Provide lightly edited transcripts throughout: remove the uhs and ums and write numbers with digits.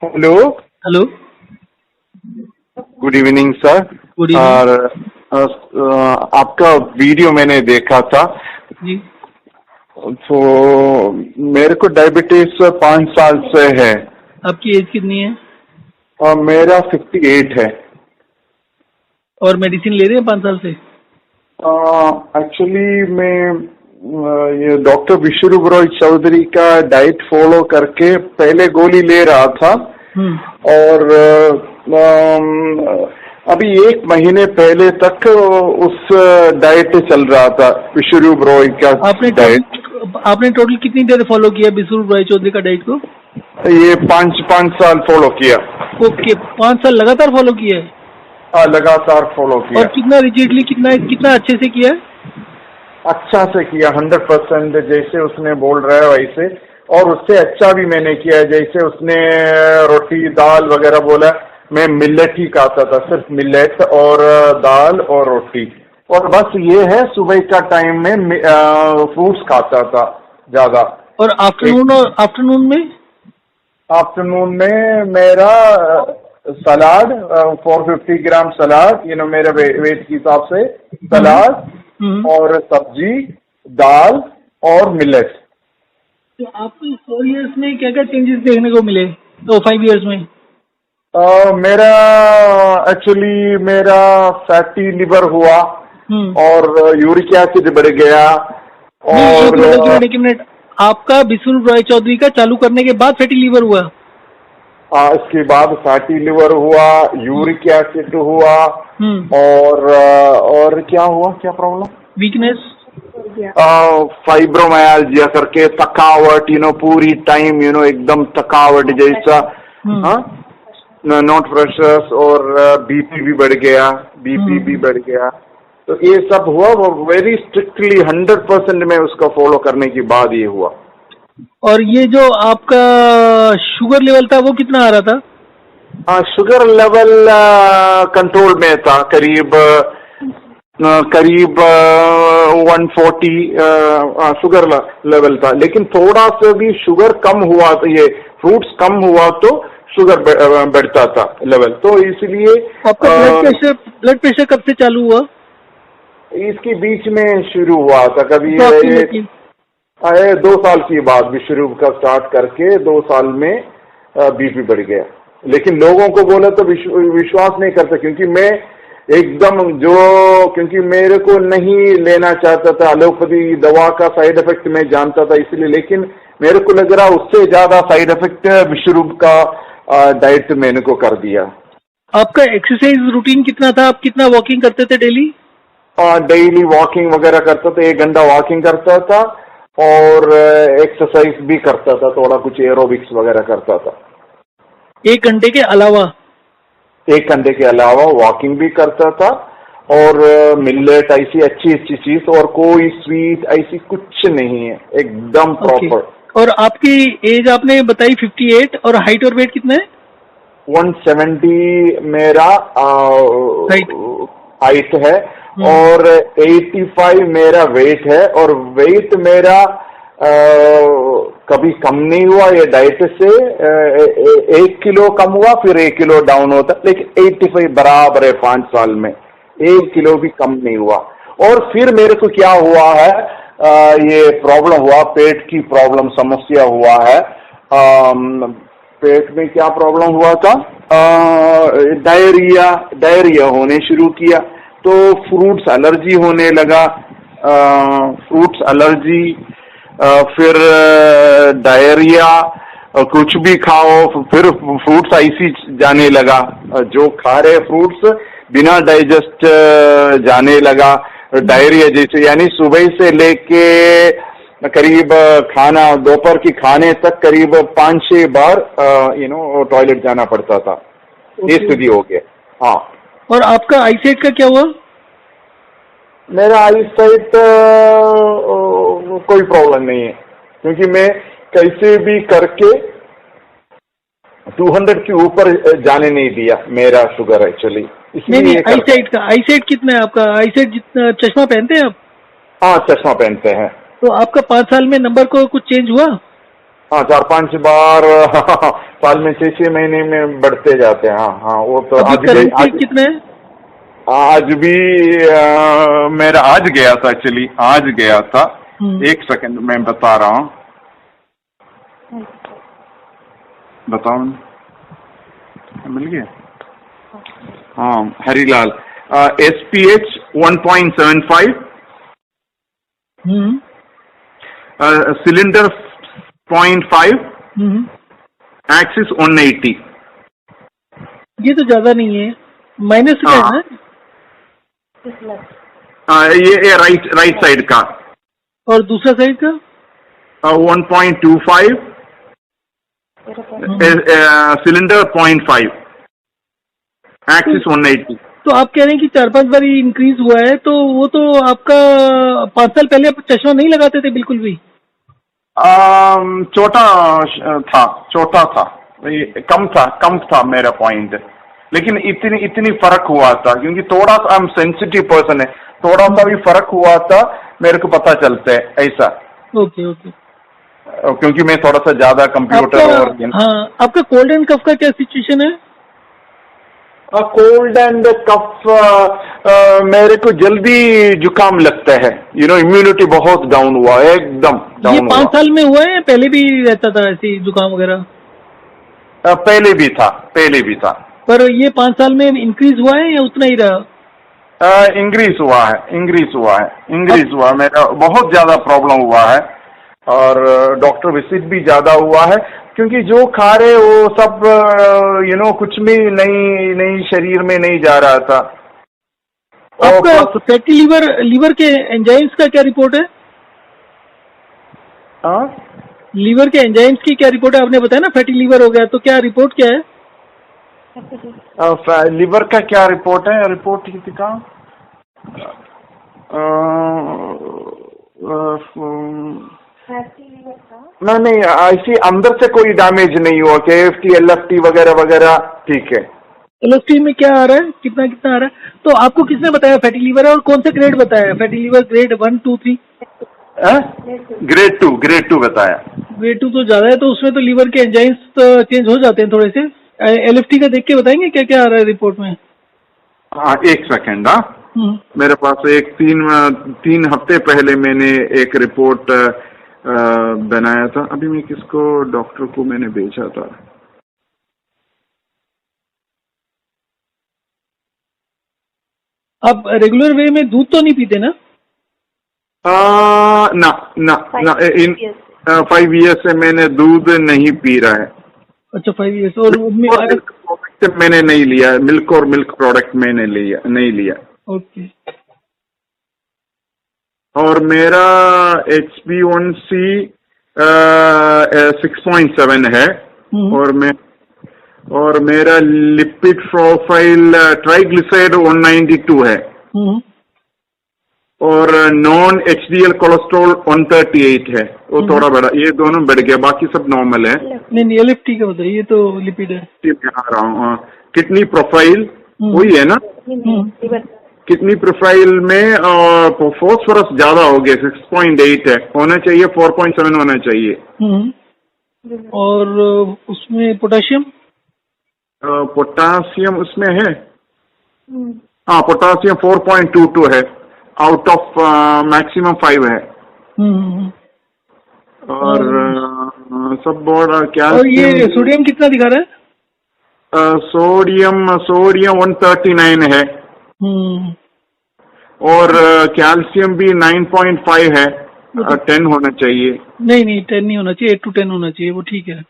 Hello. Hello. Good evening sir. Good evening. और आपका video मैंने देखा था। जी। तो मेरे को डायबिटीज 5 साल से है। आपकी एज कितनी है? और मेरा 58 है। और मेडिसिन ले रहे हैं 5 साल से? एक्चुअली मैं ये डॉक्टर विश्वरूप रॉय चौधरी का डाइट फॉलो करके पहले गोली ले रहा था। और अभी 1 महीने पहले तक उस डाइट चल रहा था, विश्वरूप रॉय का डाइट। आपने टोटल कितनी देर फॉलो किया विश्वरूप रॉय चौधरी का डाइट को? ये 5 साल फॉलो किया। ओके, 5 साल लगातार फॉलो किया है? हाँ, लगातार फॉलो किया। और कितना रिजिडली, कितना अच्छे से किया है? अच्छा से किया, 100% जैसे उसने बोल रहा है वैसे। और उससे अच्छा भी मैंने किया है, जैसे उसने रोटी दाल वगैरह बोला, मैं मिलेट ही खाता था, सिर्फ मिलेट और दाल और रोटी। और बस ये है, सुबह का टाइम में फ्रूट्स खाता था ज्यादा। और आफ्टरनून में? आफ्टरनून में मेरा सलाद, 450 ग्राम सलाद, मेरे वेट के हिसाब से सलाद और सब्जी, दाल और मिलेट। तो आपको 4 इयर्स में क्या क्या चेंजेस देखने को मिले? तो 5 इयर्स में मेरा एक्चुअली मेरा फैटी लिवर हुआ और यूरिक एसिड बढ़ गया। और एक मिनट, आपका विश्वरूप रॉय चौधरी का चालू करने के बाद फैटी लिवर हुआ? इसके बाद फैटी लिवर हुआ, यूरिक एसिड हुआ। और क्या हुआ, क्या प्रॉब्लम? वीकनेस, फाइब्रोमाइल्जिया करके, थकावट, पूरी टाइम एकदम थकावट जैसा। हाँ, नॉट फ्रेशर्स, और बीपी भी बढ़ गया। तो ये सब हुआ, वो वेरी स्ट्रिक्टली 100% में उसका फॉलो करने के बाद ये हुआ। और ये जो आपका शुगर लेवल था वो कितना आ रहा था? शुगर लेवल कंट्रोल में था, करीब 140 शुगर लेवल था। लेकिन थोड़ा सा भी शुगर कम हुआ तो, ये फ्रूट्स कम हुआ तो शुगर बढ़ता था लेवल। तो इसलिए आपका ब्लड प्रेशर कब से चालू हुआ? इसके बीच में शुरू हुआ था, कभी 2 साल की बाद विश्वरूप का स्टार्ट करके 2 साल में बीपी बढ़ गया। लेकिन लोगों को बोला तो विश्वास नहीं करता, क्योंकि मैं एकदम क्योंकि मेरे को नहीं लेना चाहता था, एलोपैथी दवा का साइड इफेक्ट मैं जानता था इसलिए। लेकिन मेरे को लग रहा उससे ज्यादा साइड इफेक्ट विश्वरूप का डाइट मैंने को कर दिया। आपका एक्सरसाइज रूटीन कितना था? आप कितना वॉकिंग करते थे डेली? डेली वॉकिंग वगैरह करता था, 1 घंटा वॉकिंग करता था और एक्सरसाइज भी करता था, थोड़ा कुछ एरोबिक्स वगैरह करता था। 1 घंटे के अलावा? 1 घंटे के अलावा वॉकिंग भी करता था। और मिलेट ऐसी अच्छी चीज, और कोई स्वीट ऐसी कुछ नहीं है, एकदम प्रॉपर। और आपकी एज आपने बताई 58, और हाइट और वेट कितना है? 170 मेरा हाइट है और 85 मेरा वेट है। और वेट मेरा कभी कम नहीं हुआ, ये डाइट से 1 किलो कम हुआ, फिर 1 किलो डाउन होता, लेकिन 85 बराबर है 5 साल में, 1 किलो भी कम नहीं हुआ। और फिर मेरे को क्या हुआ है, ये प्रॉब्लम हुआ, पेट की प्रॉब्लम समस्या हुआ है। पेट में क्या प्रॉब्लम हुआ था, डायरिया होने शुरू किया, तो फ्रूट्स एलर्जी होने लगा, फ्रूट्स एलर्जी, फिर डायरिया, कुछ भी खाओ फिर फ्रूट्स ऐसी जाने लगा, जो खा रहे फ्रूट्स बिना डाइजेस्ट जाने लगा, डायरिया जैसे। यानी सुबह से लेके करीब खाना, दोपहर की खाने तक करीब 5-6 बार टॉयलेट जाना पड़ता था। ये स्थिति हो गया। हाँ। और आपका आईसाइट का क्या हुआ? मेरा आईसाइट कोई प्रॉब्लम नहीं है, क्योंकि मैं कैसे भी करके 200 के ऊपर जाने नहीं दिया मेरा शुगर एक्चुअली। नहीं, आईसाइट कितना है आपका? आईसाइट जितना, चश्मा पहनते हैं आप? हाँ, चश्मा पहनते हैं। तो आपका 5 साल में नंबर को कुछ चेंज हुआ? हाँ 4-5 बार साल में 6-6 महीने में बढ़ते जाते हैं। हाँ हाँ, वो तो अभी करेंटली कितने हैं? आज भी मेरा आज गया था, एक्चुअली आज गया था। एक सेकंड मैं बता रहा हूँ, बताओ मिल गया। हाँ हरीलाल, SPH 1.75, सिलेंडर 0.5, एक्सिस 180। ये तो ज्यादा नहीं है, माइनस का है ना? ये राइट साइड का। और दूसरा साइड का 1.25, सिलेंडर 0.5, एक्सिस 180। तो आप कह रहे हैं कि 4-5 बार इंक्रीज हुआ है, तो वो तो आपका 5 साल पहले आप चश्मा नहीं लगाते थे बिल्कुल भी? छोटा था, कम था मेरा पॉइंट, लेकिन इतनी फर्क हुआ था क्योंकि थोड़ा सा हम सेंसिटिव पर्सन है, थोड़ा सा भी फर्क हुआ था मेरे को पता चलता है ऐसा। ओके क्योंकि मैं थोड़ा सा ज्यादा कंप्यूटर और हाँ, आपका कोल्ड एंड कफ का क्या सिचुएशन है? कोल्ड एंड कफ, मेरे को जल्दी जुकाम लगता है, इम्यूनिटी बहुत डाउन हुआ है, एकदम डाउन हुआ। ये 5 साल में हुआ है, पहले भी रहता था ऐसी जुकाम वगैरह? पहले भी था। पर ये 5 साल में इंक्रीज हुआ है या उतना ही रहा? इंक्रीज हुआ, मेरा बहुत ज्यादा प्रॉब्लम हुआ है और डॉक्टर विजिट भी ज्यादा हुआ है क्योंकि जो खा रहे वो सब कुछ भी नहीं शरीर में नहीं जा रहा था। आपका फैटी लीवर के एंजाइम्स का क्या रिपोर्ट है? लीवर के एंजाइम्स की क्या रिपोर्ट है? आपने बताया ना फैटी लीवर हो गया, तो क्या रिपोर्ट क्या है? लीवर का क्या रिपोर्ट है? रिपोर्ट का नहीं, ऐसी अंदर से कोई डैमेज नहीं हुआ, KFT LFT वगैरह ठीक है। LFT में क्या आ रहा है, कितना आ रहा है? तो आपको किसने बताया फैटी लीवर है, और कौन सा ग्रेड बताया? Fatty liver grade 1, 2, 3? ग्रेड 2 बताया। ग्रेड 2 तो ज्यादा है, तो उसमें तो लीवर के एंजाइम्स चेंज हो जाते हैं थोड़े से। LFT का देख के बताएंगे क्या क्या आ रहा है रिपोर्ट में? हाँ एक सेकेंड। मेरे पास एक 3 हफ्ते पहले मैंने एक रिपोर्ट बनाया था, अभी मैं किसको डॉक्टर को मैंने भेजा था। आप रेगुलर वे में दूध तो नहीं पीते ना? ना इन 5 ईयर्स से मैंने दूध नहीं पी रहा है। अच्छा 5 ईयर्स। और मैंने नहीं लिया, मिल्क प्रोडक्ट मैंने नहीं लिया। ओके। और मेरा HbA1c 6.7 है और मेरा लिपिड प्रोफाइल ट्राइग्लिसराइड 192 है और नॉन HDL कोलेस्ट्रॉल 138 है, वो थोड़ा बढ़ा, ये दोनों बढ़ गया, बाकी सब नॉर्मल है। नहीं LFT का बताइए, तो लिपिड है। आ रहा हूँ। किडनी प्रोफाइल वही है ना? किडनी प्रोफाइल में फॉस्फोरस ज्यादा हो गया, 6.8 है, होना चाहिए 4.7 होना चाहिए। और उसमें पोटासियम उसमें है, हाँ पोटासियम 4.22 है, आउट ऑफ मैक्सिमम 5 है। और सब बोर्ड क्या। और ये सोडियम कितना दिखा रहा है? सोडियम 139 है और कैल्शियम भी 9.5 है, 10 होना चाहिए। नहीं 10 नहीं होना चाहिए, 8 to 10 होना चाहिए, वो ठीक है।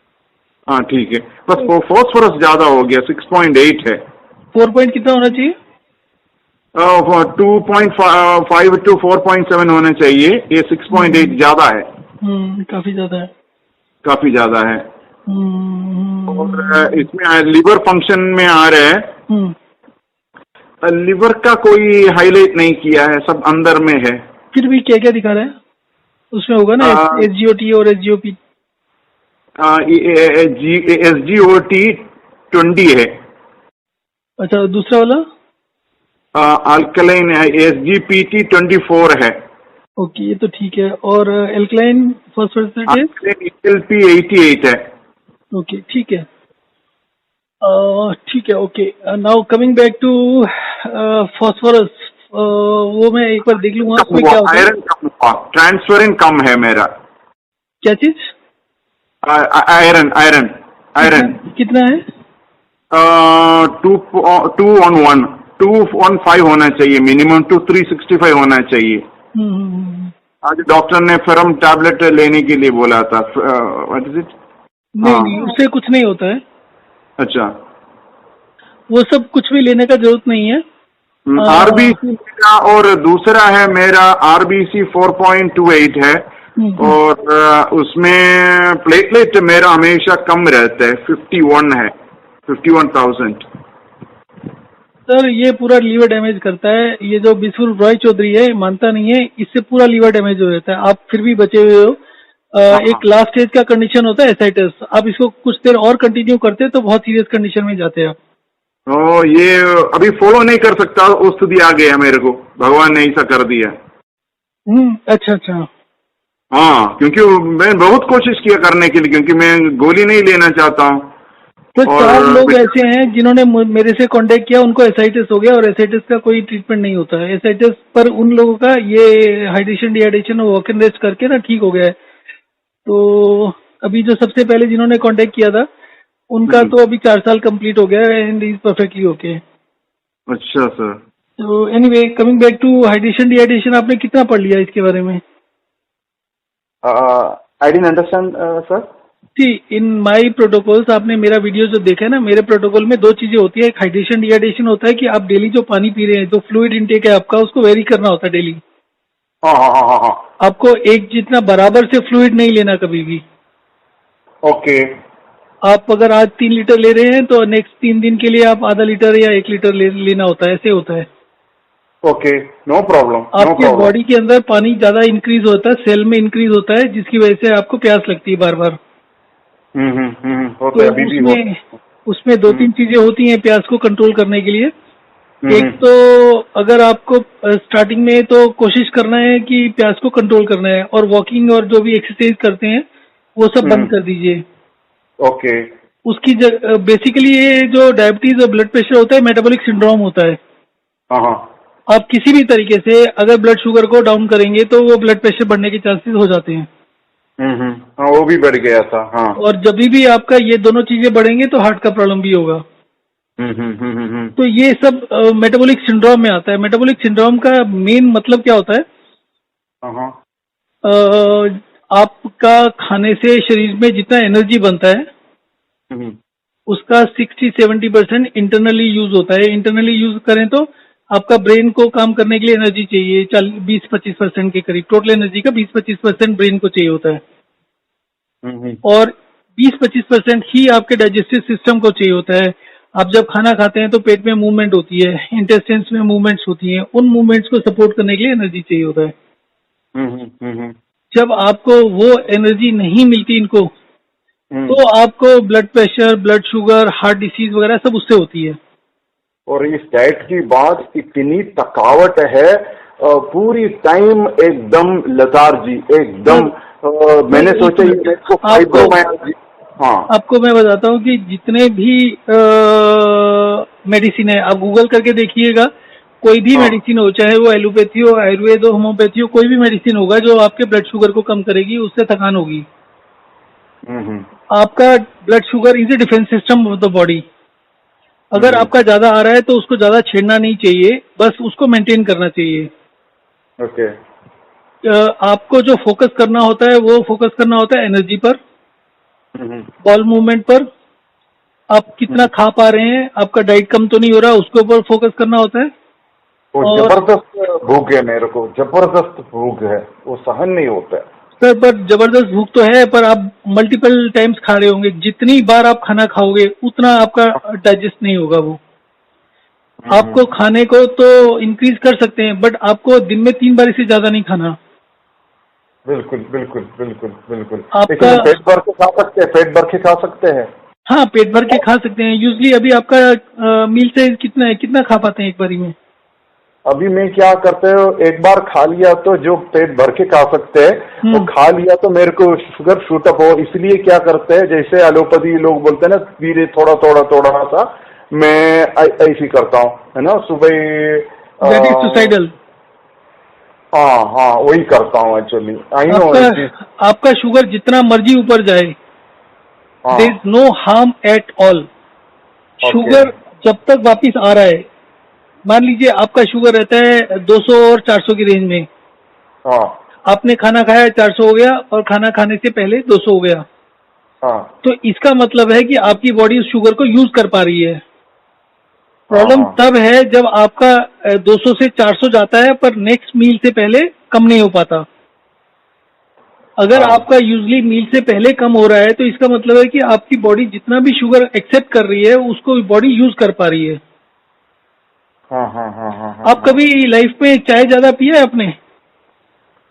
हाँ ठीक है, बस फॉस्फोरस ज्यादा हो गया, 6.8 है। 4 पॉइंट कितना होना चाहिए? 2.5 to 4.7 होना चाहिए, ये 6.8 ज्यादा है। काफी ज्यादा है। और इसमें लिवर फंक्शन में आ रहे हैं, लिवर का कोई हाईलाइट नहीं किया है, सब अंदर में है। फिर भी क्या क्या दिखा रहा है उसमें? होगा ना SGOT और SGOP। SGOT 20 है। अच्छा, दूसरा वाला? अल्कलाइन SGPT 24 है। ओके, ये तो ठीक है। और एल्कलाइन फॉस्फोरेट? LP 88 है। ओके, ठीक है। ठीक है, okay. Now coming back to phosphorus, वो मैं एक बार देख लूंगा उसमें क्या होता है। आयरन कम हुआ, ट्रांसफरिन कम है मेरा। क्या चीज? आयरन आयरन आयरन कितना है? 2:1, 2:5 होना चाहिए मिनिमम, 365 होना चाहिए। आज डॉक्टर ने फेरम टैबलेट लेने के लिए बोला था। What is it? नहीं, उससे कुछ नहीं होता है। अच्छा, वो सब कुछ भी लेने का जरूरत नहीं है। आरबीसी मेरा, और दूसरा है मेरा आरबीसी 4.28 है, और उसमें प्लेटलेट मेरा हमेशा कम रहता है, 51 है, 51,000। सर ये पूरा लीवर डैमेज करता है। ये जो बिस्फुल रॉय चौधरी है मानता नहीं है, इससे पूरा लीवर डैमेज हो जाता है। आप फिर भी बचे हुए हो। एक लास्ट स्टेज का कंडीशन होता है एसाइटिस। आप इसको कुछ देर और कंटिन्यू करते हैं तो बहुत सीरियस कंडीशन में जाते हैं आप। ये अभी फॉलो नहीं कर सकता, उस स्थिति आ गया मेरे को, भगवान ने ऐसा कर दिया। अच्छा अच्छा। हाँ, क्योंकि मैं बहुत कोशिश किया करने के लिए, क्योंकि मैं गोली नहीं लेना चाहता हूँ। तो 4 लोग ऐसे हैं जिन्होंने मेरे से कांटेक्ट किया, उनको एसाइटिस हो गया, और एसाइटिस का कोई ट्रीटमेंट नहीं होता है। एसाइटिस पर उन लोगों का ये हाइड्रेशन डिहाइड्रेशन और वॉक एंड रेस्ट करके ना ठीक हो गया है। तो अभी जो सबसे पहले जिन्होंने कांटेक्ट किया था उनका तो अभी 4 साल कंप्लीट हो गया एंड इज परफेक्टली ओके। अच्छा सर। तो anyway, coming back to hydration dehydration, आपने कितना पढ़ लिया इसके बारे में? I didn't understand sir. See, in my protocols, आपने मेरा वीडियो जो देखा है ना, मेरे प्रोटोकॉल में 2 चीजें होती है। एक हाइड्रेशन डिहाइड्रेशन होता है कि आप डेली जो पानी पी रहे हैं, जो फ्लूइड इनटेक है आपका, उसको वेरी करना होता है डेली। हाँ। आपको एक जितना बराबर से फ्लूइड नहीं लेना कभी भी। ओके। आप अगर आज 3 लीटर ले रहे हैं तो नेक्स्ट 3 दिन के लिए आप आधा लीटर या 1 लीटर लेना होता है, ऐसे होता है। Okay, no problem. आपके बॉडी के अंदर पानी ज्यादा इंक्रीज होता है, सेल में इंक्रीज होता है, जिसकी वजह से आपको प्यास लगती है बार बार। होता है, अभी भी उसमें 2-3 चीजें होती हैं प्यास को कंट्रोल करने के लिए। एक तो अगर आपको स्टार्टिंग में तो कोशिश करना है कि प्यास को कंट्रोल करना है, और वॉकिंग और जो भी एक्सरसाइज करते हैं वो सब बंद कर दीजिए। ओके। उसकी बेसिकली ये जो डायबिटीज और ब्लड प्रेशर होता है, मेटाबॉलिक सिंड्रोम होता है। आप किसी भी तरीके से अगर ब्लड शुगर को डाउन करेंगे तो वो ब्लड प्रेशर बढ़ने के चांसेस हो जाते हैं। हाँ, वो भी बढ़ गया था। हाँ। और जब भी आपका ये दोनों चीजें बढ़ेंगे तो हार्ट का प्रॉब्लम भी होगा। तो ये सब मेटाबॉलिक सिंड्रोम में आता है। मेटाबॉलिक सिंड्रोम का मेन मतलब क्या होता है? आपका खाने से शरीर में जितना एनर्जी बनता है उसका 60-70% इंटरनली यूज होता है। इंटरनली यूज करें तो आपका ब्रेन को काम करने के लिए एनर्जी चाहिए 20-25% के करीब। टोटल एनर्जी का 20-25% ब्रेन को चाहिए होता है, और 20-25% ही आपके डाइजेस्टिव सिस्टम को चाहिए होता है। आप जब खाना खाते हैं तो पेट में मूवमेंट होती है, इंटेस्टाइन्स में मूवमेंट्स होती हैं, उन मूवमेंट्स को सपोर्ट करने के लिए एनर्जी चाहिए होता है। जब आपको वो एनर्जी नहीं मिलती इनको, तो आपको blood pressure, blood sugar, heart disease वगैरह सब उससे होती है। और इस डाइट की बात, इतनी थकावट है, पूरी टाइम एकदम लतारजी, एकदम मैंने सोचा आपको मैं बताता हूँ कि जितने भी मेडिसिन है, आप गूगल करके देखिएगा, कोई भी मेडिसिन हो, चाहे वो एलोपैथी हो, आयुर्वेद हो, होम्योपैथी हो, कोई भी मेडिसिन होगा जो आपके ब्लड शुगर को कम करेगी, उससे थकान होगी। आपका blood sugar is a defence system of the body. अगर आपका ज्यादा आ रहा है तो उसको ज्यादा छेड़ना नहीं चाहिए, बस उसको मेंटेन करना चाहिए। ओके। आपको जो फोकस करना होता है वो फोकस करना होता है एनर्जी पर, बॉल मूवमेंट पर, आप कितना खा पा रहे हैं, आपका डाइट कम तो नहीं हो रहा, उसके ऊपर फोकस करना होता है। जबरदस्त भूख है मेरे को, जबरदस्त भूख है, वो सहन नहीं होता है सर। पर जबरदस्त भूख तो है, पर आप मल्टीपल टाइम्स खा रहे होंगे। जितनी बार आप खाना खाओगे उतना आपका डाइजेस्ट नहीं होगा वो। आपको खाने को तो इंक्रीज कर सकते हैं, बट आपको दिन में 3 बार से ज्यादा नहीं खाना। बिल्कुल बिल्कुल बिल्कुल बिल्कुल। आपका पेट भर के खा सकते हैं, पेट भर के खा सकते हैं। हाँ, पेट भर के खा सकते हैं। यूजली अभी आपका मील साइज कितना है, कितना खा पाते हैं एक बारी में? अभी मैं क्या करते हो, एक बार खा लिया तो जो पेट भर के खा सकते हैं वो खा लिया तो मेरे को शुगर शूटअप हो, इसलिए क्या करते हैं जैसे एलोपैथी लोग बोलते हैं ना, धीरे थोड़ा थोड़ा थोड़ा सा मैं ऐसी करता हूँ, है ना, सुबह। That is suicidal. हाँ हाँ, वही करता हूँ एक्चुअली, आई नो। आपका शुगर जितना मर्जी ऊपर जाए, there is no harm at all. Sugar जब तक वापिस आ रहा है, मान लीजिए आपका शुगर रहता है 200 और 400 की रेंज में, हाँ आपने खाना खाया 400 हो गया और खाना खाने से पहले 200 हो गया, हाँ तो इसका मतलब है कि आपकी बॉडी उस शुगर को यूज कर पा रही है। हाँ प्रॉब्लम हाँ तब है जब आपका 200 से 400 जाता है पर नेक्स्ट मील से पहले कम नहीं हो पाता। अगर हाँ आपका यूजली मील से पहले कम हो रहा है तो इसका मतलब है कि आपकी बॉडी जितना भी शुगर एक्सेप्ट कर रही है उसको बॉडी यूज कर पा रही है। हाँ हाँ हाँ हाँ हाँ, आप कभी लाइफ में चाय ज्यादा पिया है आपने?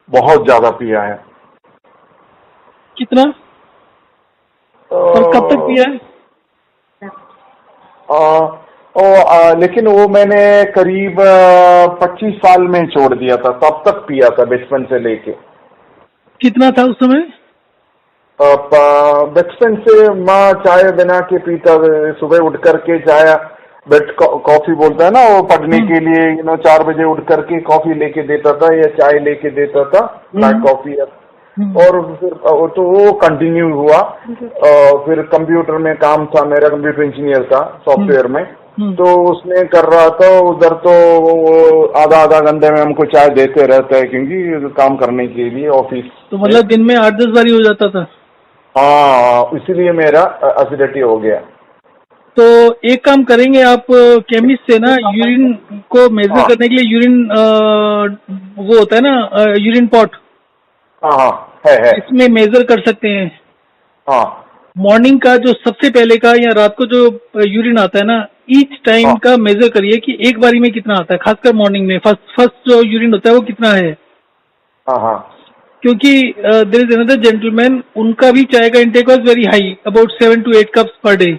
बहुत ज्यादा पिया है। कितना और कब तक पिया है? लेकिन वो मैंने करीब 25 साल में छोड़ दिया था, तब तक पिया था बचपन से लेके। कितना था उस समय? बचपन से माँ चाय बना के पीता, सुबह उठ करके चाय बेड कॉफी बोलता है ना, वो पढ़ने के लिए 4 बजे उठ करके कॉफी लेके देता था या चाय लेके देता था, ब्लैक कॉफी। और फिर तो वो कंटिन्यू हुआ। फिर कंप्यूटर में काम था मेरा, कंप्यूटर इंजीनियर था सॉफ्टवेयर में, तो उसमें कर रहा था उधर। तो आधा आधा घंटे में हमको चाय देते रहता है क्योंकि काम करने के लिए ऑफिस। तो मतलब दिन में 8-10 बारी हो जाता था? हाँ, इसीलिए मेरा एसिडिटी हो गया। तो एक काम करेंगे आप, केमिस्ट से ना यूरिन को मेजर करने के लिए यूरिन वो होता है ना यूरिन पॉट, हाँ हाँ है इसमें मेजर कर सकते हैं। हाँ मॉर्निंग का जो सबसे पहले का या रात को जो यूरिन आता है ना, ईच टाइम हाँ का मेजर करिए कि एक बारी में कितना आता है, खासकर मॉर्निंग में फर्स्ट जो यूरिन होता है वो कितना है। हाँ हाँ क्योंकि देयर इज अनदर जेंटलमैन, उनका भी चाय का intake was very high, about 7 to 8 cups per day.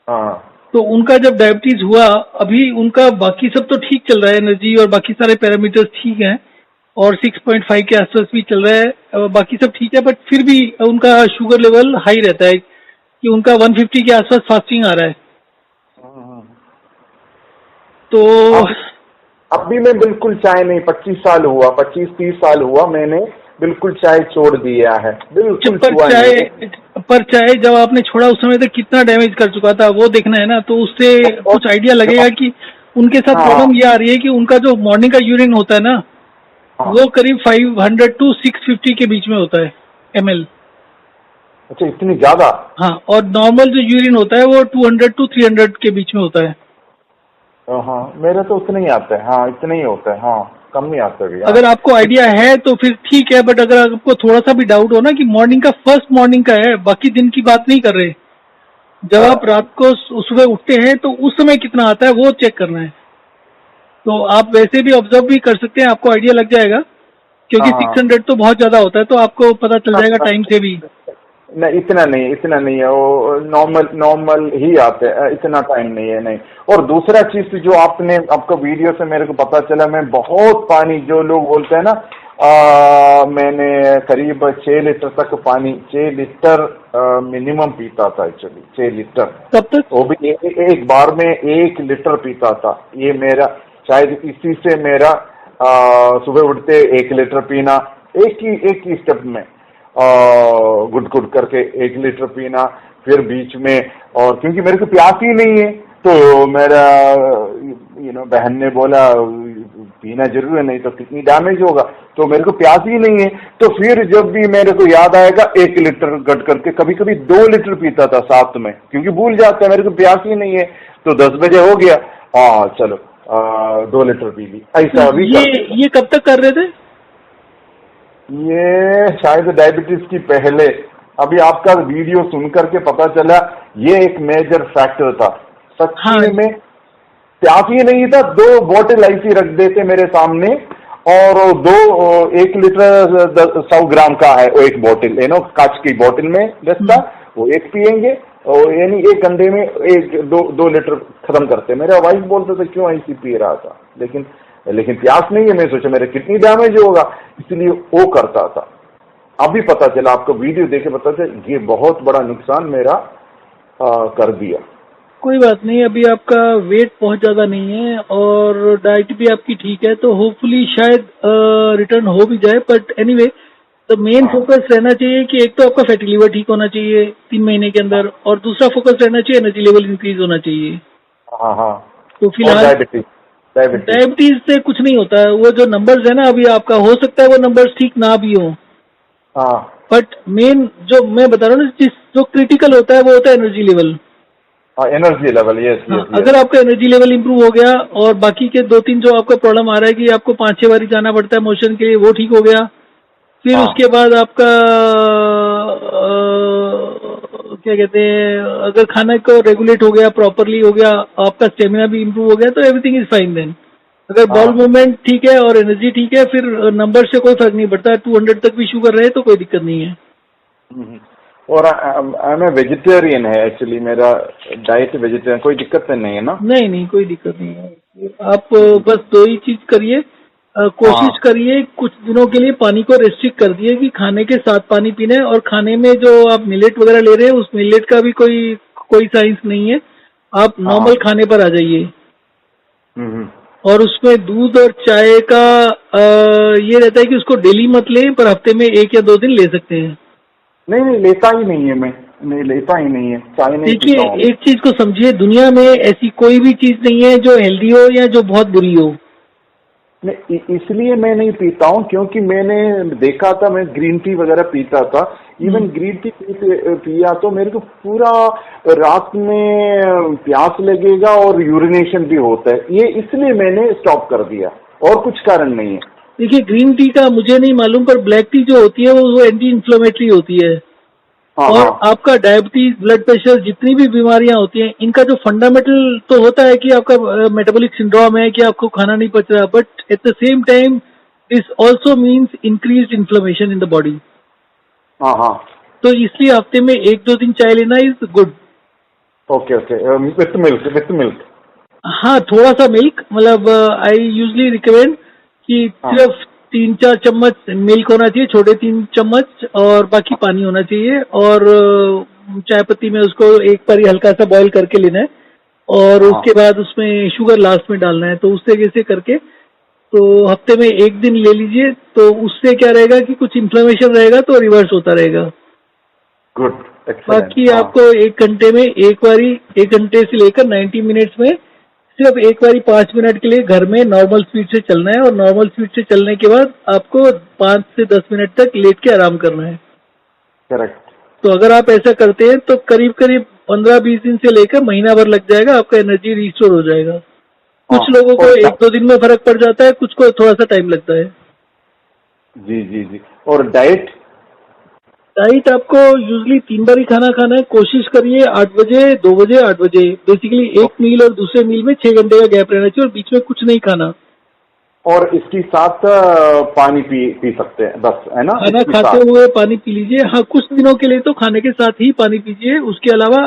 हाँ तो उनका जब डायबिटीज हुआ, अभी उनका बाकी सब तो ठीक चल रहा है, एनर्जी और बाकी सारे पैरामीटर्स ठीक हैं और 6.5 के आसपास भी चल रहा है, बाकी सब ठीक है, बट फिर भी उनका शुगर लेवल हाई रहता है कि उनका 150 के आसपास फास्टिंग आ रहा है। तो अब भी मैं बिल्कुल चाय नहीं, 25-30 साल हुआ मैंने बिल्कुल चाय छोड़ दिया है, बिल्कुल पर चाय जब आपने छोड़ा उस समय तक कितना डैमेज कर चुका था वो देखना है ना, तो उससे कुछ आइडिया लगेगा कि उनके साथ प्रॉब्लम ये आ रही है कि उनका जो मॉर्निंग का यूरिन होता है ना, वो करीब 500 to 650 के बीच में होता है ml। अच्छा, इतनी ज्यादा? हाँ, और नॉर्मल जो यूरिन होता है वो 200 to 300 के बीच में होता है। हाँ, मेरा तो उतना ही आता है। हाँ, इतना ही होता है। हाँ, कम नहीं आता भी। अगर आपको आइडिया है तो फिर ठीक है, बट अगर आपको थोड़ा सा भी डाउट हो ना कि मॉर्निंग का, फर्स्ट मॉर्निंग का है, बाकी दिन की बात नहीं कर रहे, जब आप रात को सुबह उठते हैं तो उस समय कितना आता है वो चेक करना है। तो आप वैसे भी ऑब्जर्व भी कर सकते हैं, आपको आइडिया लग जाएगा, क्योंकि 600 तो बहुत ज्यादा होता है, तो आपको पता चल जाएगा टाइम से भी। नहीं, इतना नहीं है, वो नॉर्मल ही आते हैं, इतना टाइम नहीं है। नहीं। और दूसरा चीज जो आपका वीडियो से मेरे को पता चला, मैं बहुत पानी, जो लोग बोलते हैं ना, मैंने करीब 6 लीटर तक पानी, 6 लीटर मिनिमम पीता था एक्चुअली, 6 लीटर। कब तक? वो भी एक बार में 1 लीटर पीता था। ये मेरा शायद इसी से मेरा सुबह उठते 1 लीटर पीना, एक ही स्टेप में गुड करके 1 लीटर पीना, फिर बीच में, और क्योंकि मेरे को प्यास ही नहीं है, तो मेरा बहन ने बोला पीना जरूर है, नहीं तो कितनी डैमेज होगा, तो मेरे को प्यास ही नहीं है। तो फिर जब भी मेरे को याद आएगा 1 लीटर गट करके, कभी कभी 2 लीटर पीता था साथ में, क्योंकि भूल जाता है, मेरे को प्यास ही नहीं है। तो 10 बजे हो गया, हाँ चलो 2 लीटर पी ली, ऐसा अभी। ये कब तक कर रहे थे? ये शायद डायबिटीज की पहले। अभी आपका वीडियो सुनकर के पता चला ये एक मेजर फैक्टर था। सच्ची में प्यास ही नहीं था, 2 बोतल ऐसी रख देते मेरे सामने, और 1 लीटर 100 ग्राम का है वो एक बोतल, कांच की बोतल में बचता, वो एक पियेंगे, और यानी 1 घंटे में 2 लीटर खत्म करते। मेरा वाइफ बोलते थे क्यों ऐसी पी रहा था, लेकिन लेकिन प्यास नहीं है, मैं सोचा मेरा किडनी डैमेज होगा, इसलिए वो करता था। अभी पता चला, आपको वीडियो देखे पता चला, ये बहुत बड़ा नुकसान मेरा कर दिया। कोई बात नहीं, अभी आपका वेट बहुत ज्यादा नहीं है और डाइट भी आपकी ठीक है, तो होपफुली शायद रिटर्न हो भी जाए। बट एनीवे, तो मेन फोकस रहना चाहिए कि एक तो आपका फैटी लिवर ठीक होना चाहिए 3 महीने के अंदर, और दूसरा फोकस रहना चाहिए एनर्जी लेवल इंक्रीज होना चाहिए। हाँ हाँ। तो फिलहाल डायबिटीज से कुछ नहीं होता है, वो जो नंबर्स है ना अभी आपका, हो सकता है वो नंबर्स ठीक ना भी हो, हाँ, बट मेन जो मैं बता रहा हूँ ना, जो क्रिटिकल होता है वो होता है energy level. Energy level, yes हाँ, यस। अगर आपका एनर्जी लेवल इंप्रूव हो गया और बाकी के 2-3 जो आपका प्रॉब्लम आ रहा है कि आपको 5-6 बारी जाना पड़ता है मोशन के लिए, वो ठीक हो गया, फिर उसके बाद आपका क्या कहते हैं, अगर खाना को रेगुलेट हो गया, प्रॉपरली हो गया, आपका स्टेमिना भी इंप्रूव हो गया, तो एवरीथिंग इज फाइन देन। अगर बॉल मूवमेंट ठीक है और एनर्जी ठीक है, फिर नंबर से कोई फर्क नहीं पड़ता। 200 तक भी शुगर रहे तो कोई दिक्कत नहीं है। और आई एम वेजिटेरियन है एक्चुअली, मेरा डाइट वेजिटेरियन, कोई दिक्कत नहीं है ना? नहीं, कोई दिक्कत नहीं है। आप बस 2 ही चीज करिए, कोशिश करिए कुछ दिनों के लिए पानी को रेस्ट्रिक्ट कर दिए कि खाने के साथ पानी पीना है, और खाने में जो आप मिलेट वगैरह ले रहे हैं उस मिलेट का भी कोई साइंस नहीं है, आप नॉर्मल खाने पर आ जाइए। और उसमें दूध और चाय का ये रहता है कि उसको डेली मत लें, पर हफ्ते में 1 या 2 दिन ले सकते हैं। नहीं, लेता ही नहीं है, मैं नहीं लेता ही नहीं है, चाय नहीं पीता हूं। देखिए, एक चीज को समझिए, दुनिया में ऐसी कोई भी चीज नहीं है जो हेल्दी हो या जो बहुत बुरी हो। इसलिए मैं नहीं पीता हूँ, क्योंकि मैंने देखा था, मैं ग्रीन टी वगैरह पीता था, इवन ग्रीन टी पिया तो मेरे को पूरा रात में प्यास लगेगा और यूरिनेशन भी होता है, ये इसलिए मैंने स्टॉप कर दिया, और कुछ कारण नहीं है। देखिए, ग्रीन टी का मुझे नहीं मालूम, पर ब्लैक टी जो होती है वो एंटी इन्फ्लेमेटरी होती है। और आपका डायबिटीज, ब्लड प्रेशर, जितनी भी बीमारियां होती हैं, इनका जो फंडामेंटल तो होता है कि आपका मेटाबॉलिक सिंड्रोम है, कि आपको खाना नहीं पच रहा, but at the same time this also means increase inflammation in the body. तो इसलिए हफ्ते में 1-2 दिन चाय लेना is good. Okay, with milk. हाँ, थोड़ा सा मिल्क, मतलब आई यूजली रिकमेंड कि सिर्फ 3-4 चम्मच मिल्क होना चाहिए, छोटे 3 चम्मच, और बाकी पानी होना चाहिए। और चाय पत्ती में उसको एक बार हल्का सा बॉईल करके लेना है, और उसके बाद उसमें शुगर लास्ट में डालना है। तो उससे कैसे करके, तो हफ्ते में 1 दिन ले लीजिए, तो उससे क्या रहेगा कि कुछ इन्फ्लेमेशन रहेगा तो रिवर्स होता रहेगा। गुड, बाकी आपको 1 घंटे में एक बारी, 1 घंटे से लेकर 90 मिनट्स में सिर्फ एक बारी 5 मिनट के लिए घर में नॉर्मल स्पीड से चलना है, और नॉर्मल स्पीड से चलने के बाद आपको 5 से 10 मिनट तक लेट के आराम करना है। करेक्ट। तो अगर आप ऐसा करते हैं तो करीब 15-20 दिन से लेकर महीना भर लग जाएगा, आपका एनर्जी रिस्टोर हो जाएगा। कुछ लोगों को 1-2 दिन में फर्क पड़ जाता है, कुछ को थोड़ा सा टाइम लगता है। जी। और डाइट आपको यूजली 3 बार ही खाना है। कोशिश करिए 8 बजे, 2 बजे, 8 बजे, बेसिकली एक मील और दूसरे मील में 6 घंटे का गैप रहना चाहिए, और बीच में कुछ नहीं खाना। और इसके साथ पानी पी सकते हैं बस, है ना? खाना खाते हुए पानी पी लीजिए। हाँ, कुछ दिनों के लिए तो खाने के साथ ही पानी पीजिए, उसके अलावा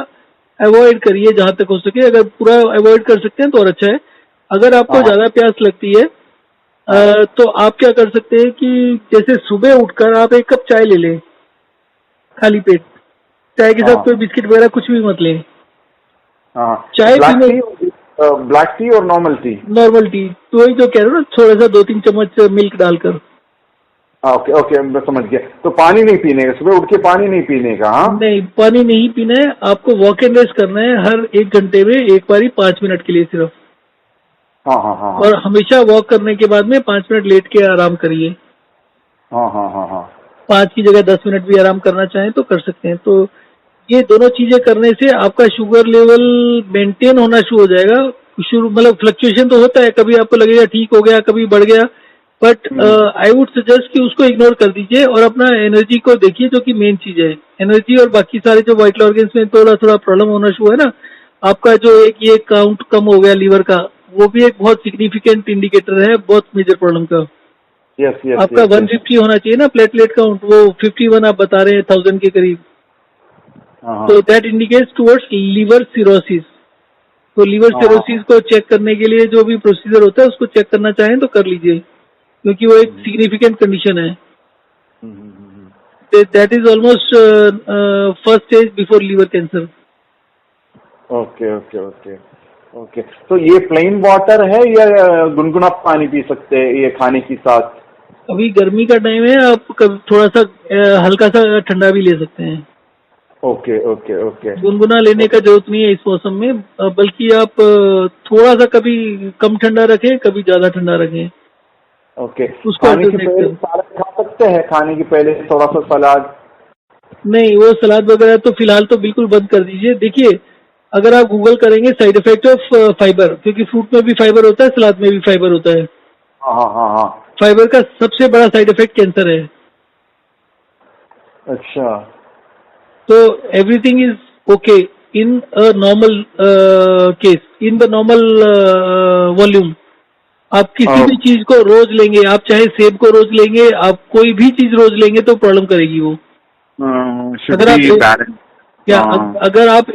अवॉइड करिए जहां तक हो सके। अगर पूरा अवॉइड कर सकते हैं तो और अच्छा है। अगर आपको ज्यादा प्यास लगती है तो आप क्या कर सकते हैं कि जैसे सुबह उठकर आप 1 कप चाय ले लें, खाली पेट। चाय के साथ कोई बिस्किट वगैरह कुछ भी मत लें। चाय पीने, ब्लैक टी और नॉर्मल टी? नॉर्मल टी, तो वही जो कह रहे हो ना, थोड़ा सा 2-3 चम्मच मिल्क डालकर। ओके, मैं समझ गया। तो पानी नहीं पीने का, सुबह उठ के पानी नहीं पीने का? हाँ, नहीं, पानी नहीं पीना है। आपको वॉक एंड रेस्ट करना है हर 1 घंटे में एक बारी 5 मिनट के लिए सिर्फ। हाँ। और हमेशा वॉक करने के बाद में 5 मिनट लेट के आराम करिए। हाँ। 5 की जगह 10 मिनट भी आराम करना चाहें तो कर सकते हैं। तो ये दोनों चीजें करने से आपका शुगर लेवल मेंटेन होना शुरू हो जाएगा। मतलब फ्लक्चुएशन तो होता है, कभी आपको लगेगा ठीक हो गया, कभी बढ़ गया, बट आई वुड सजेस्ट कि उसको इग्नोर कर दीजिए और अपना एनर्जी को देखिए, जो कि मेन चीज है। एनर्जी और बाकी सारे जो वाइटल ऑर्गन्स में थोड़ा प्रॉब्लम होना शुरू है ना, आपका जो एक ये काउंट कम हो गया लीवर का, वो भी एक बहुत सिग्निफिकेंट इंडिकेटर है बहुत मेजर प्रॉब्लम का। yes, आपका 150 होना चाहिए ना प्लेटलेट काउंट, वो 51 आप बता रहे हैं 1000 के करीब। तो that indicates towards liver cirrhosis. तो लीवर हाँ। सिरोसिस को चेक करने के लिए जो भी प्रोसीजर होता है उसको चेक करना चाहें तो कर लीजिए, क्योंकि वो एक सिग्निफिकेंट कंडीशन है. That is almost first stage before liver cancer. Okay okay okay okay. तो ये प्लेन वाटर है या गुनगुना पानी पी सकते हैं ये खाने के साथ? अभी गर्मी का टाइम है, आप कभी थोड़ा सा हल्का सा ठंडा भी ले सकते हैं. Okay okay okay. गुनगुना लेने का जरूरत नहीं है इस मौसम में, बल्कि आप थोड़ा सा कभी कम ठंडा रखें, कभी ज्यादा ठंडा रखें. ओके. उसको खाने के alternate पहले करें. सलाद खा सकते हैं? खाने के पहले थोड़ा सा सलाद? नहीं, वो सलाद वगैरह तो फिलहाल तो बिल्कुल बंद कर दीजिए. देखिए, अगर आप गूगल करेंगे साइड इफेक्ट ऑफ फाइबर, क्योंकि फ्रूट में भी फाइबर होता है, सलाद में भी फाइबर होता है. हाँ हाँ हाँ हाँ. फाइबर का सबसे बड़ा साइड इफेक्ट कैंसर है. अच्छा. तो everything is okay in a normal case, in the normal volume. आप किसी भी चीज को रोज लेंगे, आप चाहे सेब को रोज लेंगे, आप कोई भी चीज रोज लेंगे तो प्रॉब्लम करेगी वो. अगर आप या अगर आप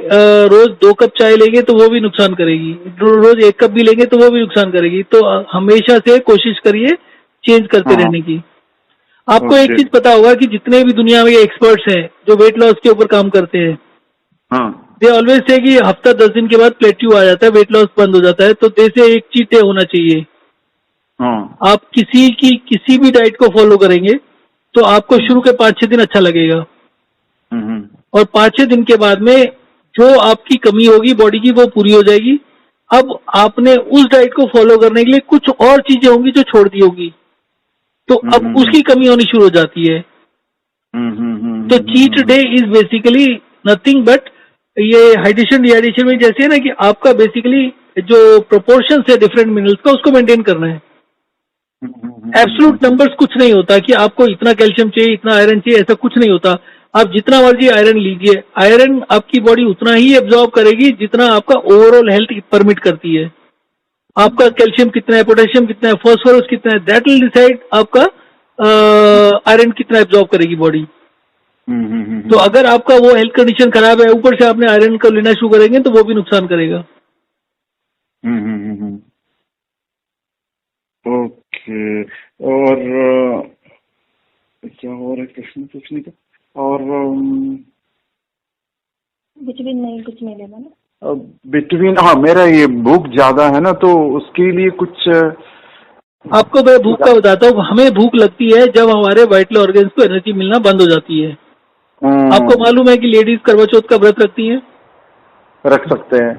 रोज 2 कप चाय लेंगे तो वो भी नुकसान करेगी, रोज 1 कप भी लेंगे तो वो भी नुकसान करेगी. तो हमेशा से कोशिश करिए चेंज करते रहने की. आपको एक चीज पता होगा कि जितने भी दुनिया में एक्सपर्ट्स हैं जो वेट लॉस के ऊपर काम करते हैं, दे ऑलवेज से कि हफ्ता 10 दिन के बाद प्लेट्यू आ जाता है, वेट लॉस बंद हो जाता है. तो जैसे एक चीट डे होना चाहिए. आप किसी भी डाइट को फॉलो करेंगे तो आपको शुरू के 5-6 दिन अच्छा लगेगा, और 5-6 दिन के बाद में जो आपकी कमी होगी बॉडी की वो पूरी हो जाएगी. अब आपने उस डाइट को फॉलो करने के लिए कुछ और चीजें होंगी जो छोड़ दी होगी, तो अब उसकी कमी होनी शुरू हो जाती है. तो cheat day is basically nothing but ये हाइड्रेशन डिहाइड्रेशन में जैसे है ना कि आपका बेसिकली जो प्रोपोर्शन है डिफरेंट मिनरल्स का उसको मेंटेन करना है. एब्सोल्यूट नंबर्स कुछ नहीं होता कि आपको इतना कैल्शियम चाहिए, इतना आयरन चाहिए, ऐसा कुछ नहीं होता. आप जितना मर्जी आयरन लीजिए, आयरन आपकी बॉडी उतना ही एब्जॉर्ब करेगी जितना आपका ओवरऑल हेल्थ परमिट करती है. आपका कैल्शियम कितना है, पोटेशियम कितना है, फॉस्फोरस कितना है, दैट विल डिसाइड आपका आयरन कितना एब्जॉर्ब करेगी बॉडी. तो अगर आपका वो हेल्थ कंडीशन खराब है, ऊपर से आपने आयरन को लेना शुरू करेंगे तो वो भी नुकसान करेगा. ओके. और क्या और एक प्रश्न पूछने का? और बिटवीन नहीं, कुछ नहीं लेना ना. बिटवीन, हाँ, मेरा ये भूख ज्यादा है ना, तो उसके लिए कुछ आपको मैं भूख का बताता हूँ. हमें भूख लगती है जब हमारे वाइटल ऑर्गन्स को एनर्जी मिलना बंद हो जाती है. आपको मालूम है कि लेडीज करवा चौथ का व्रत रखती हैं? रख सकते हैं.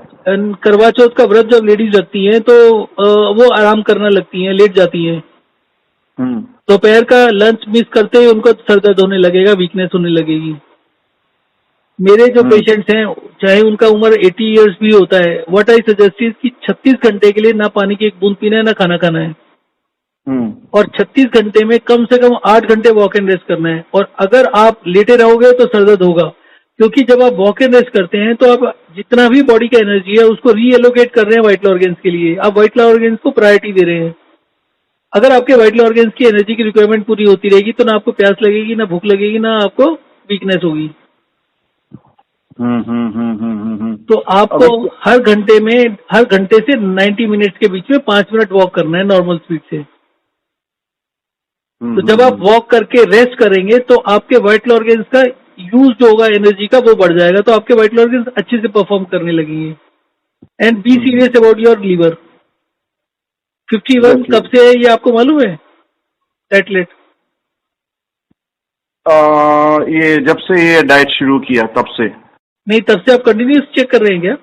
करवा चौथ का व्रत जब लेडीज रखती हैं तो वो आराम करने लगती हैं, लेट जाती हैं. दोपहर का लंच मिस करते ही उनको सर दर्द होने लगेगा, वीकनेस होने लगेगी. मेरे जो पेशेंट्स हैं, चाहे उनका उम्र 80 इयर्स भी होता है, व्हाट आई सजेस्ट इज कि 36 घंटे के लिए ना पानी की एक बूंद पीना है, ना खाना खाना है. और 36 घंटे में कम से कम 8 घंटे वॉक एंड रेस्ट करना है. और अगर आप लेटे रहोगे तो सर दर्द होगा, क्योंकि जब आप वॉक एंड रेस्ट करते हैं तो आप जितना भी बॉडी का एनर्जी है उसको रीएलोकेट कर रहे हैं वाइटल ऑर्गन्स के लिए. आप वाइटल ऑर्गन्स को प्रायोरिटी दे रहे हैं. अगर आपके वाइटल ऑर्गन्स की एनर्जी की रिक्वायरमेंट पूरी होती रहेगी तो ना आपको प्यास लगेगी, ना भूख लगेगी, ना आपको वीकनेस होगी. तो आपको हर घंटे से 90 मिनट्स के बीच में 5 मिनट वॉक करना है नॉर्मल स्पीड से. तो जब आप वॉक करके रेस्ट करेंगे तो आपके वाइटल ऑर्गन्स का यूज जो होगा एनर्जी का वो बढ़ जाएगा, तो आपके वाइटल ऑर्गन्स अच्छे से परफॉर्म करने लगेंगे. And be serious about your liver. 51 कब से है ये आपको मालूम है? एटलेट ये जब से ये डाइट शुरू किया तब से. नहीं, तब से आप कंटिन्यूस चेक कर रहे हैं क्या?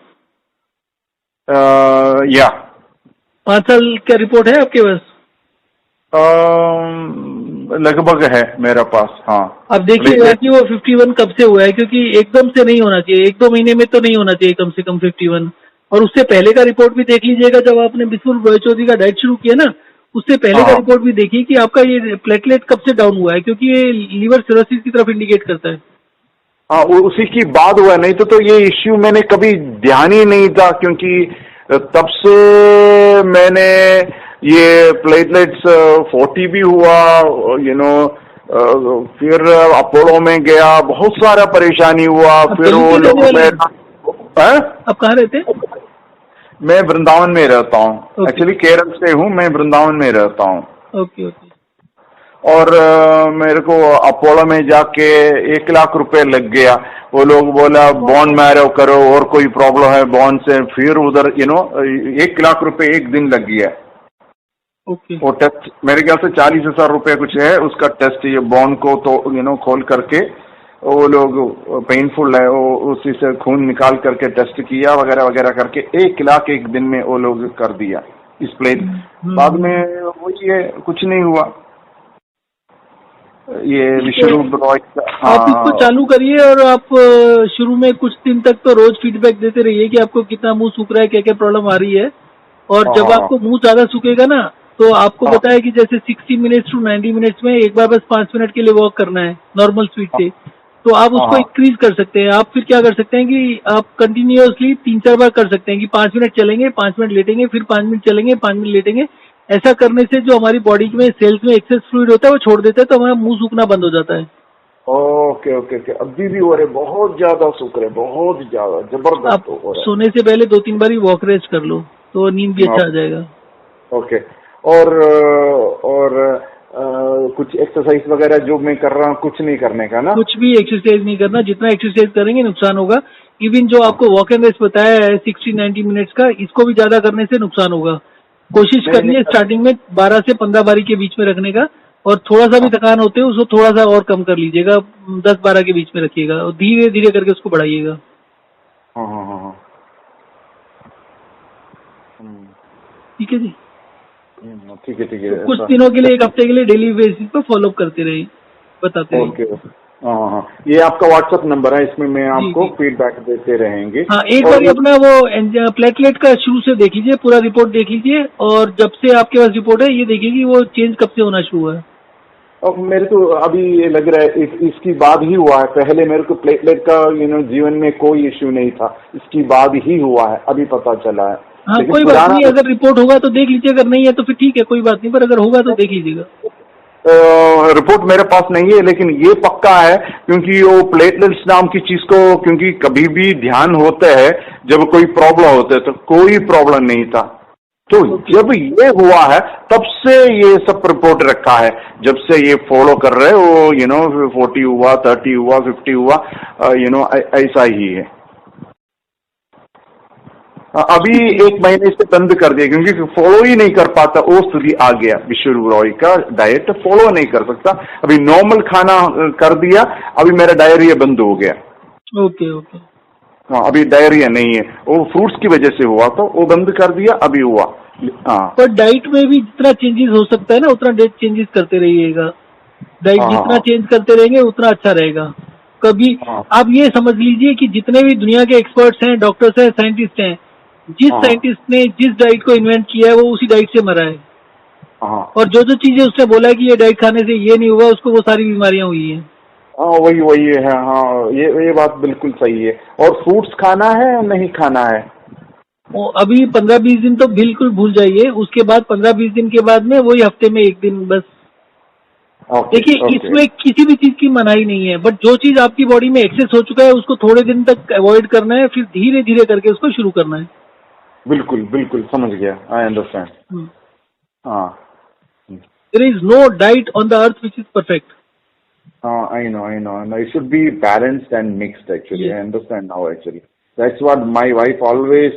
या 5 साल क्या रिपोर्ट है आपके पास? लगभग है मेरे पास. हाँ. अब देखिएगा कि वो 51 कब से हुआ है, क्योंकि एकदम से नहीं होना चाहिए, 1-2 महीने में तो नहीं होना चाहिए कम से कम 51. और उससे पहले का रिपोर्ट भी देख लीजिएगा. जब आपने बिस्कुल बॉयचौधरी का डाइट शुरू किया ना, उससे पहले का रिपोर्ट भी देखिए कि आपका ये प्लेटलेट कब से डाउन हुआ है, क्योंकि ये लीवर सिरोसिस की तरफ इंडिकेट करता है. हाँ, उसी की बात हुआ. नहीं तो ये इश्यू मैंने कभी ध्यान ही नहीं था, क्योंकि तब से मैंने ये प्लेटलेट्स 40 भी हुआ, फिर अपोलो में गया, बहुत सारा परेशानी हुआ. फिर वो लोग आप कहाँ रहते हैं? मैं वृंदावन में रहता हूँ। Okay. एक्चुअली केरल से हूँ, मैं वृंदावन में रहता हूँ। Okay okay. और मेरे को अपोलो में जाके 1 लाख रुपए लग गया। वो लोग बोला बोन मैरो करो और कोई प्रॉब्लम है बोन से, फिर उधर 1 लाख रुपए एक दिन लग गया। ओके। वो टेस्ट मेरे ख्याल से 40,000 रुपए कुछ है उसका टेस्ट, ये बोन को तो खोल करके वो लोग पेनफुल है, वो उसी से खून निकाल करके टेस्ट किया वगैरह वगैरह करके 1 लाख एक दिन में वो लोग कर दिया इस प्लेन। बाद में वही है, कुछ नहीं हुआ। ये विश्वरूप रॉय आप इसको चालू करिए और आप शुरू में कुछ दिन तक तो रोज फीडबैक देते रहिए कि आपको कितना मुंह सूख रहा है, क्या क्या प्रॉब्लम आ रही है। और जब आपको मुंह ज्यादा सूखेगा ना तो आपको पता है कि जैसे 60 मिनट्स टू 90 मिनट्स में एक बार बस 5 मिनट के लिए वॉक करना है नॉर्मल स्पीड से, तो आप उसको इंक्रीज कर सकते हैं। आप फिर क्या कर सकते हैं कि आप कंटिन्यूअसली 3-4 बार कर सकते हैं कि 5 मिनट चलेंगे, 5 मिनट लेटेंगे, फिर 5 मिनट चलेंगे, 5 मिनट लेटेंगे। ऐसा करने से जो हमारी बॉडी में सेल्स में एक्सेस फ्लूइड होता है वो छोड़ देता है, तो हमारा मुंह सूखना बंद हो जाता है। Okay okay okay. अभी भी हो रहे, बहुत ज्यादा सूख रहे, बहुत ज्यादा जबरदस्त हो रहा है। सोने से पहले 2-3 बार ही वॉक रेस्ट कर लो तो नींद भी अच्छा आ जाएगा। ओके। और कुछ एक्सरसाइज वगैरह जो मैं कर रहा हूँ कुछ नहीं करने का ना? कुछ भी एक्सरसाइज नहीं करना, जितना एक्सरसाइज करेंगे नुकसान होगा। इवन जो आपको वॉक एंड रेस्ट बताया है 60-90 मिनट्स का, इसको भी ज्यादा करने से नुकसान होगा। कोशिश करनी है स्टार्टिंग में 12 से 15 बारी के बीच में रखने का, और थोड़ा सा भी थकान होते है उसको थोड़ा सा और कम कर लीजिएगा, 10-12 के बीच में रखिएगा और धीरे धीरे करके उसको बढ़ाइएगा। ठीक है जी, ठीक है ठीक है। कुछ दिनों के लिए, 1 हफ्ते के लिए डेली बेसिस पे फॉलो करते रहिए, बताते रहिए। ओके। हाँ, ये आपका व्हाट्सएप नंबर है, इसमें मैं आपको फीडबैक देते रहेंगे। हाँ, एक बार अपना वो प्लेटलेट का शुरू से देख लीजिए, पूरा रिपोर्ट देख लीजिए, और जब से आपके पास रिपोर्ट है ये देखिए कि वो चेंज कब से होना शुरू हुआ है। अब मेरे को अभी ये लग रहा है इसकी बाद ही हुआ है। पहले मेरे को प्लेटलेट का जीवन में कोई इश्यू नहीं था, इसकी बाद ही हुआ है, अभी पता चला है। हाँ, कोई बात नहीं, अगर रिपोर्ट होगा तो देख लीजिए, अगर नहीं है तो फिर ठीक है, कोई बात नहीं, पर अगर होगा तो देख लीजिएगा। रिपोर्ट मेरे पास नहीं है, लेकिन ये पक्का है क्योंकि वो प्लेटलेट्स नाम की चीज को, क्योंकि कभी भी ध्यान होता है जब कोई प्रॉब्लम होता है, तो कोई प्रॉब्लम नहीं था। तो जब ये हुआ है तब से ये सब रिपोर्ट रखा है, जब से ये फॉलो कर रहे वो 40 हुआ, 30 हुआ, 50 हुआ, ऐसा ही है। अभी 1 महीने से बंद कर दिया क्योंकि फॉलो ही नहीं कर पाता, वो स्थिति आ गया। विश्वरूप रॉय का डाइट फॉलो नहीं कर सकता, अभी नॉर्मल खाना कर दिया, अभी मेरा डायरिया बंद हो गया। Okay okay. हाँ, अभी डायरिया नहीं है, वो फ्रूट्स की वजह से हुआ था, वो बंद कर दिया, अभी हुआ। हाँ, पर डाइट में भी जितना चेंजेस हो सकता है ना उतना डेट चेंजेस करते रहिएगा। डाइट जितना चेंज करते रहेंगे उतना अच्छा रहेगा। कभी आप ये समझ लीजिए कि जितने भी दुनिया के एक्सपर्ट्स हैं, डॉक्टर्स हैं, साइंटिस्ट हैं, जिस साइंटिस्ट ने जिस डाइट को इन्वेंट किया है वो उसी डाइट से मरा है। और जो जो चीजें उसने बोला है कि ये डाइट खाने से ये नहीं हुआ, उसको वो सारी बीमारियां हुई हैं। हाँ, वही है। हाँ, ये बात बिल्कुल सही है। और फ्रूट्स खाना है या नहीं खाना है? अभी 15-20 दिन तो बिल्कुल भूल जाइए, उसके बाद 15-20 दिन के बाद में वही हफ्ते में 1 दिन बस। देखिए, इसमें किसी भी चीज की मनाही नहीं है, बट जो चीज आपकी बॉडी में एक्सेस हो चुका है उसको थोड़े दिन तक अवॉइड करना है, फिर धीरे धीरे करके उसको शुरू करना है। बिल्कुल बिल्कुल, समझ गया, आई अंडरस्टैंड। हाँ, there is no diet on the earth which is perfect. I know. It should be balanced and mixed, actually. I understand now, actually. That's what my wife always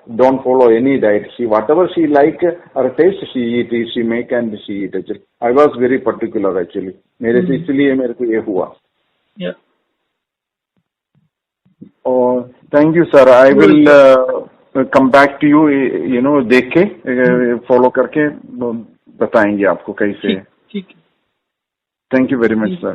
don't follow any diet. Whatever she like, her taste, she eat, she make and she eat, actually. I was very particular, actually. मेरे से इसलिए मेरे को ये हुआ. Yeah. Oh, thank you, sir. I will come back to you, देख के, follow करके बताएंगे आपको कैसे. ठीक है. Thank you very much, sir.